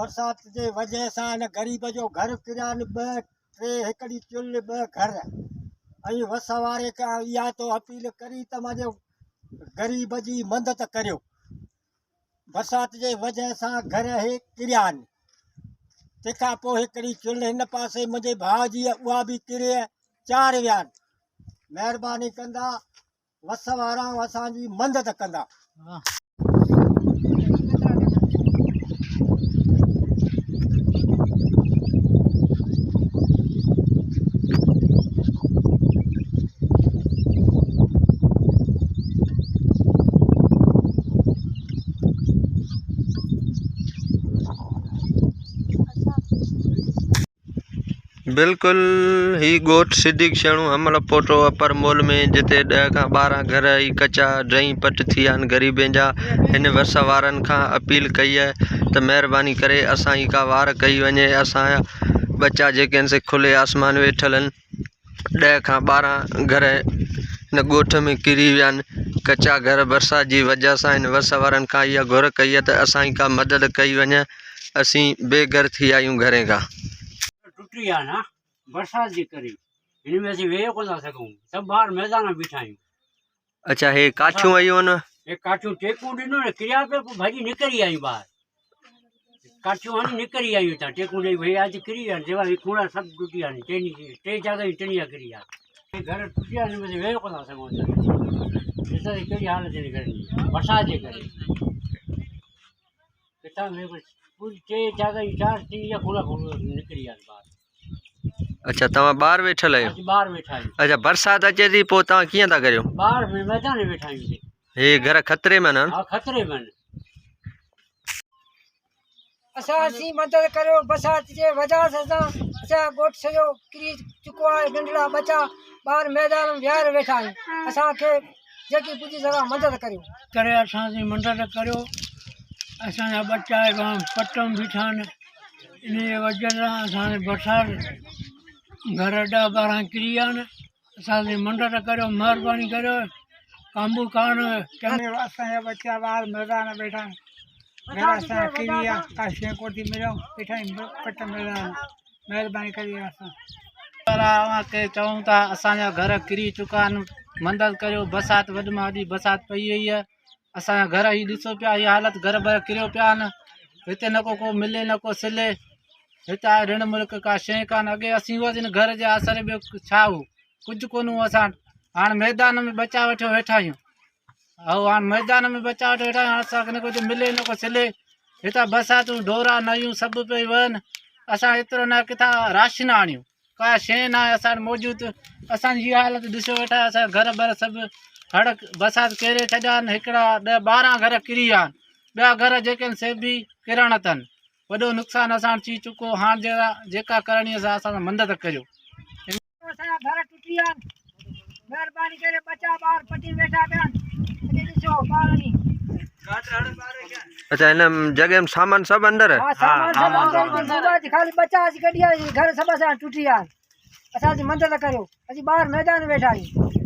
बरसात जे वजह सां हिन ग़रीब जो घर किरिया आहिनि ॿ टे हिकिड़ी चुल्ह ॿ घर ऐं वस वारे खां इहा तो अपील करी त मुंहिंजो ग़रीब जी मदद करियो। बरसात जे वजह सां घर इहे किरिया आहिनि। तंहिंखां पोइ हिकिड़ी चुल्ह हिन पासे मुंहिंजे भाउ जी उहा बि किरे चार विया आहिनि। महिरबानी कंदा वस वारा असांजी मदद कंदा। बिल्कुल ही गोठ सिद्दीक शेणु हमल पोटो अपर मोल में जिते 10 खां 12 घर ही कच्चा ड्रई पट थी आहिनि ग़रीबनि जा। हिन वर्ष वारनि खां अपील कई है त महिरबानी करे असां ही का वार कई वञे। असांजा बच्चा जेके आहिनि से खुले आसमान वेठल आहिनि। 10 खां 12 घर हिन ॻोठ में किरी विया आहिनि। कच्चा घर बरसात जी वजह सां हिन वर्ष वारनि खां इहा घुर कई है त असां ही का मदद कई वञे। असीं बेघर थी आहियूं घरे खां। टुटी आहे ना बरसात जे करे हिन में असीं वेह कोन था सघूं। सभु ॿार मैदान में बीठा आहियूं। अच्छा हे काठियूं आयूं न हे काठियूं टेकूं ॾिनो न किरिया पियो पोइ भॼी निकिरी आहियूं ॿाहिरि। काठियूं हणी निकिरी आहियूं हितां टेकूं ॾेई भई अॼु किरी विया जेवा कूड़ा सभु टुटी आहिनि। टे जॻह ई टिणी किरी आहे। घर टुटी आहे हिन में वेह कोन था सघूं। ॾिसो कहिड़ी हालत आहे घर जी बरसात जे करे। किथां पूरी टे जॻह ई चार टिणी कूड़ा निकिरी आहिनि ॿाहिरि। अच्छा तव्हां ॿाहिरि वेठल आहियो? ॿाहिरि वेठा आहियूं। अच्छा बरसात अचे थी पोइ तव्हां कीअं था करियो? ॿाहिरि में मैदान में वेठा आहियूं। हे घर खतरे में न? हा खतरे में असांजी मदद करियो। बरसात जे वजह सां असां ॻोठ सॼो किरी चुको आहे। नंढड़ा बच्चा ॿार मैदान में ॿाहिरि वेठा आहिनि। असांखे जेकी पुॼी सघां मदद करियो। करे असांजी मदद करियो। असांजा बच्चा पट में बीठा आहिनि। इन जे वजह सां असांजे बरसाति घर 10-12 किरी विया आहिनि। असांजी मदद करियो महिरबानी करियो। कांबू कान असांजा बच्चा ॿार मैदान में वेठा आहिनि। घर असां किरी विया का शइ कोन थी मिलियो वेठा आहियूं पट मैदान। महिरबानी करियो। असां के चऊं था असांजा घर किरी चुका आहिनि। मदद करियो। बरसाति वधि में वधि बरसाति पई वई आहे। असांजा घर ही ॾिसो पिया हीअ हालत घर बर किरियो पिया आहिनि। हिते न को मिले न को सिले। हितां ऋण मुल्क का शइ कान। अॻे असीं हुआसीं घर जे आसरे ॿियो छा हो कुझु कोन हुओ। असां हाणे मैदान में बचा वठी वेठा आहियूं। ऐं हाणे मैदान में बचा वठी वेठा आहियूं। असांखे न कुझु मिले न को सिले। हितां बरसातूं ढोरा नयूं सभु पई वहनि। असां एतिरो न किथां राशन आणियूं का शइ न आहे असां मौजूदु। असांजी हीअ हालत ॾिसो वेठा। असां घर बर सभु हड़ बरसाति केरे छॾिया आहिनि। हिकिड़ा 10-12 घर किरी विया आहिनि। ॿिया घर जेके आहिनि से बि किरण अथनि। वॾो नुक़सानु असां थी चुको। हाणे जेका करणी आहे असां मदद करियो। असांजा घर टुटी विया आहिनि। महिरबानी करे बच्चा ॿार पटी वेठा पिया आहिनि। ॾिसो ॿारनि अच्छा हिन जगह में सामान सब अंदर है? खाली बच्चा कढी घर सब असां टुटी विया आहिनि। असांजी मदद करियो। असीं ॿाहिरि मैदान में वेठा आहियूं।